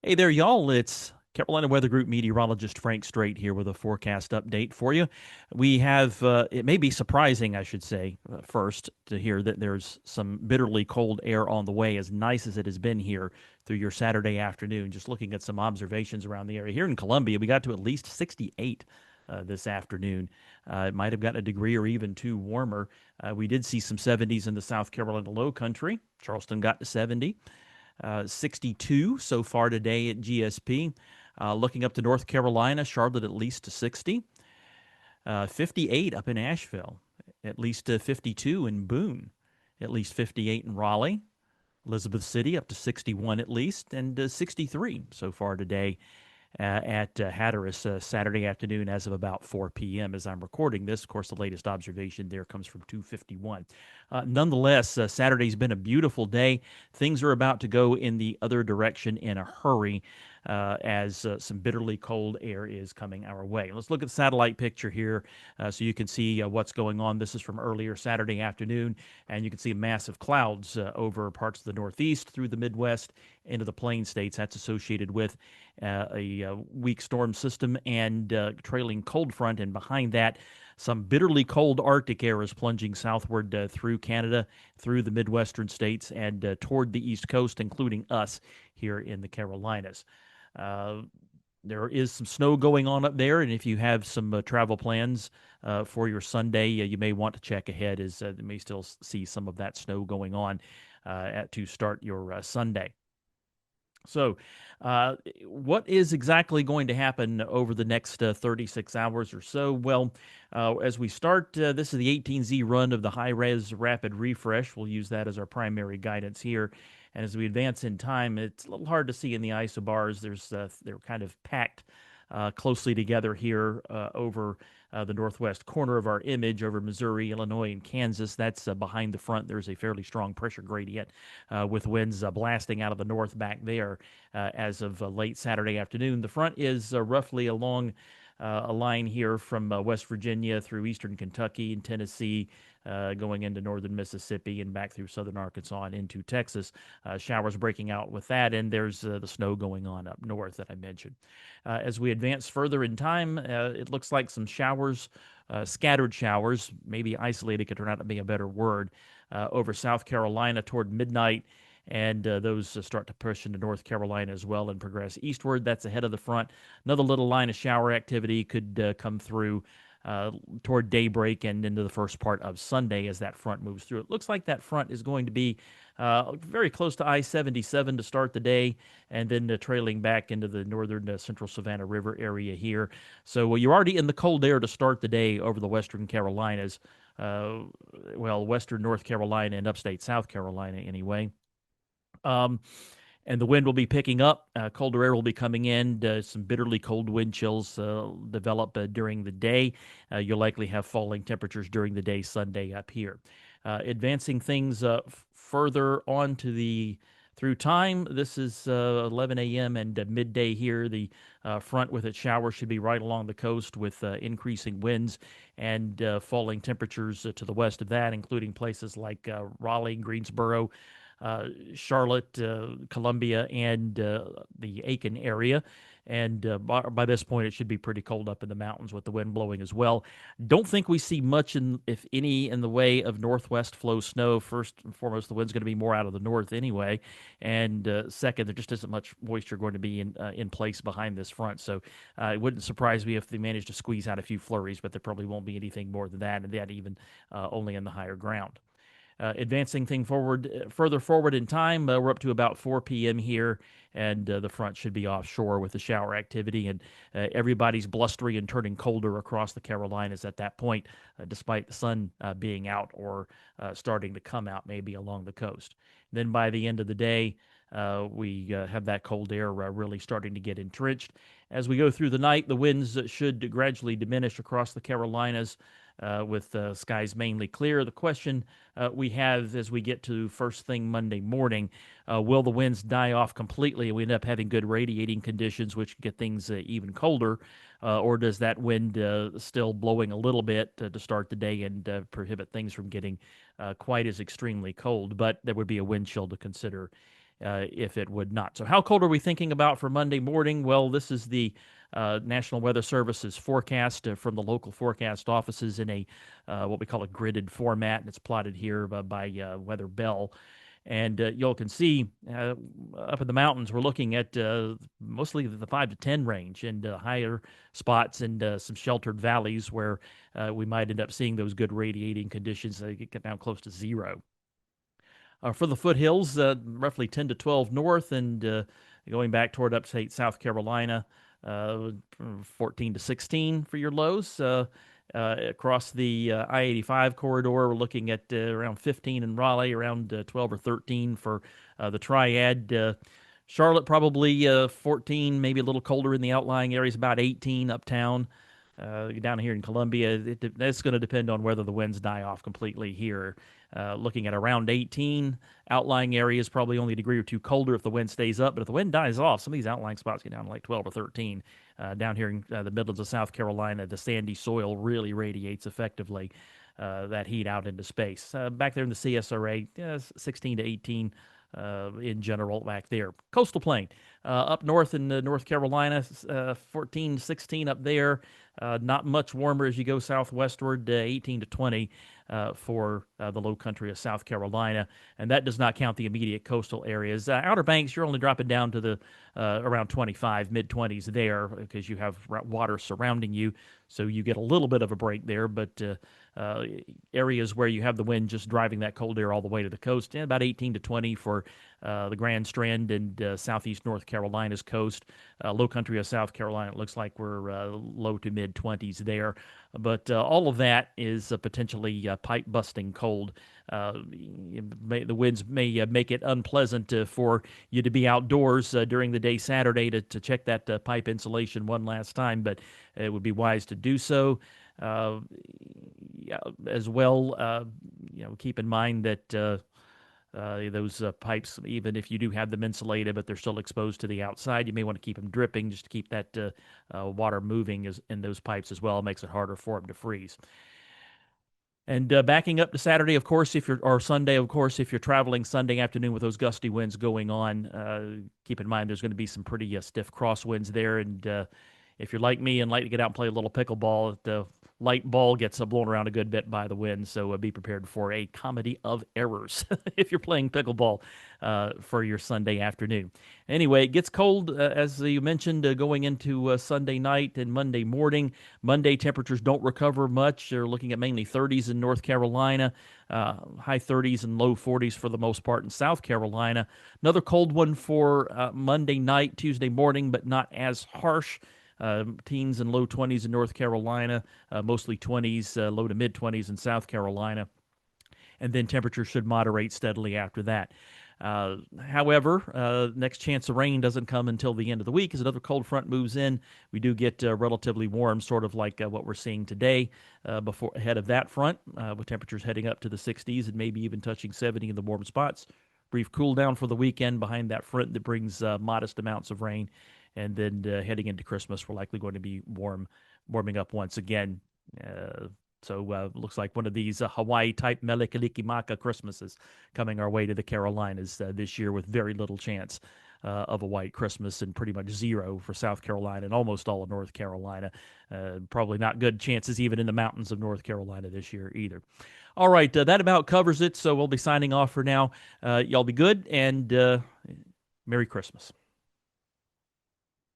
Hey there, y'all. It's Carolina Weather Group meteorologist Frank Strait here with a forecast update for you. We have, it may be surprising, I should say, first, to hear that there's some bitterly cold air on the way, as nice as it has been here through your Saturday afternoon. Just looking at some observations around the area. Here in Columbia, we got to at least 68 this afternoon. It might have gotten a degree or even two warmer. We did see some 70s in the South Carolina Lowcountry. Charleston got to 70. 62 so far today at GSP. Looking up to North Carolina, Charlotte at least to 60. 58 up in Asheville, at least 52 in Boone, at least 58 in Raleigh. Elizabeth City up to 61 at least, and 63 so far today at Hatteras Saturday afternoon as of about 4 p.m. as I'm recording this. Of course, the latest observation there comes from 2:51. Nonetheless, Saturday's been a beautiful day. Things are about to go in the other direction in a hurry as some bitterly cold air is coming our way. Let's look at the satellite picture here so you can see what's going on. This is from earlier Saturday afternoon, and you can see massive clouds over parts of the Northeast through the Midwest into the Plain States. That's associated with a weak storm system and trailing cold front, and behind that, some bitterly cold Arctic air is plunging southward through Canada, through the Midwestern states, and toward the East Coast, including us here in the Carolinas. Uh, there is some snow going on up there, and if you have some travel plans for your Sunday, you may want to check ahead, as you may still see some of that snow going on to start your Sunday. So, what is exactly going to happen over the next 36 hours or so? Well, as we start, this is the 18Z run of the high res rapid refresh. We'll use that as our primary guidance here. And as we advance in time, it's a little hard to see in the isobars. They're kind of packed closely together here over the northwest corner of our image over Missouri, Illinois, and Kansas. That's behind the front. There's a fairly strong pressure gradient with winds blasting out of the north back there as of late Saturday afternoon. The front is roughly along a line here from West Virginia through eastern Kentucky and Tennessee, going into northern Mississippi and back through southern Arkansas and into Texas. Showers breaking out with that, and there's the snow going on up north that I mentioned. As we advance further in time, it looks like some showers, scattered showers, maybe isolated could turn out to be a better word, over South Carolina toward midnight, and those start to push into North Carolina as well and progress eastward. That's ahead of the front. Another little line of shower activity could come through toward daybreak and into the first part of Sunday as that front moves through. It looks like that front is going to be very close to I-77 to start the day, and then trailing back into the northern central Savannah River area here. So you're already in the cold air to start the day over the western Carolinas. Western North Carolina and upstate South Carolina anyway. Um, and the wind will be picking up. Colder air will be coming in. Some bitterly cold wind chills develop during the day. You'll likely have falling temperatures during the day Sunday up here. Advancing things further on to the through time. This is 11 a.m. and midday here. The front with its showers should be right along the coast with increasing winds and falling temperatures to the west of that, including places like Raleigh, Greensboro, Charlotte, Columbia, and the Aiken area. And by this point, it should be pretty cold up in the mountains with the wind blowing as well. Don't think we see much, if any, in the way of northwest flow snow. First and foremost, the wind's going to be more out of the north anyway. And second, there just isn't much moisture going to be in place behind this front. So it wouldn't surprise me if they manage to squeeze out a few flurries, but there probably won't be anything more than that, and that even only in the higher ground. Advancing thing forward, further forward in time, we're up to about 4 p.m. here, and the front should be offshore with the shower activity, and everybody's blustery and turning colder across the Carolinas at that point, despite the sun being out or starting to come out maybe along the coast. Then by the end of the day, we have that cold air really starting to get entrenched. As we go through the night, the winds should gradually diminish across the Carolinas, with skies mainly clear. The question we have as we get to first thing Monday morning, will the winds die off completely and we end up having good radiating conditions, which get things even colder, or does that wind still blowing a little bit to start the day and prohibit things from getting quite as extremely cold? But there would be a wind chill to consider if it would not. So, how cold are we thinking about for Monday morning? Well, this is the National Weather Service's forecast from the local forecast offices in a what we call a gridded format, and it's plotted here by Weather Bell. And you can see up in the mountains, we're looking at mostly the 5 to 10 range and higher spots and some sheltered valleys where we might end up seeing those good radiating conditions that get down close to zero. For the foothills, roughly 10 to 12 north and going back toward upstate South Carolina, uh, 14 to 16 for your lows. Across the I-85 corridor, we're looking at around 15 in Raleigh, around 12 or 13 for the Triad. Charlotte probably 14, maybe a little colder in the outlying areas, about 18 uptown. Down here in Columbia, that's going to depend on whether the winds die off completely here. Looking at around 18, outlying areas probably only a degree or two colder if the wind stays up. But if the wind dies off, some of these outlying spots get down to like 12 or 13. Down here in the Midlands of South Carolina, the sandy soil really radiates effectively that heat out into space. Back there in the CSRA, 16 to 18 in general back there. Coastal plain. Up north in North Carolina, 14, 16 up there. Not much warmer as you go southwestward, 18 to 20 for the low country of South Carolina. And that does not count the immediate coastal areas. Outer Banks, you're only dropping down to the around 25, mid 20s there because you have water surrounding you. So you get a little bit of a break there. But areas where you have the wind just driving that cold air all the way to the coast, about 18 to 20 for the Grand Strand and southeast North Carolina's coast. Low country of South Carolina, it looks like we're low to mid 20s there. But all of that is potentially pipe busting cold. The winds may make it unpleasant for you to be outdoors during the day Saturday to check that pipe insulation one last time, but it would be wise to do so. Uh, yeah, as well, keep in mind that those pipes, even if you do have them insulated, but they're still exposed to the outside, you may want to keep them dripping just to keep that water moving in those pipes as well. It makes it harder for them to freeze. And backing up to Saturday, of course, or Sunday, of course, if you're traveling Sunday afternoon with those gusty winds going on, keep in mind there's going to be some pretty stiff crosswinds there. And if you're like me and like to get out and play a little pickleball, the light ball gets blown around a good bit by the wind. So be prepared for a comedy of errors if you're playing pickleball for your Sunday afternoon. Anyway, it gets cold, as you mentioned, going into Sunday night and Monday morning. Monday temperatures don't recover much. They're looking at mainly 30s in North Carolina, high 30s and low 40s for the most part in South Carolina. Another cold one for Monday night, Tuesday morning, but not as harsh. Teens and low 20s in North Carolina, mostly 20s, low to mid 20s in South Carolina. And then temperatures should moderate steadily after that. However, next chance of rain doesn't come until the end of the week as another cold front moves in. We do get relatively warm, sort of like what we're seeing today before ahead of that front, with temperatures heading up to the 60s and maybe even touching 70 in the warm spots. Brief cool down for the weekend behind that front that brings modest amounts of rain. And then heading into Christmas, we're likely going to be warming up once again. So looks like one of these Hawaii-type Mele Kalikimaka Christmases coming our way to the Carolinas this year with very little chance of a white Christmas and pretty much zero for South Carolina and almost all of North Carolina. Probably not good chances even in the mountains of North Carolina this year either. All right, that about covers it. So we'll be signing off for now. Y'all be good and Merry Christmas.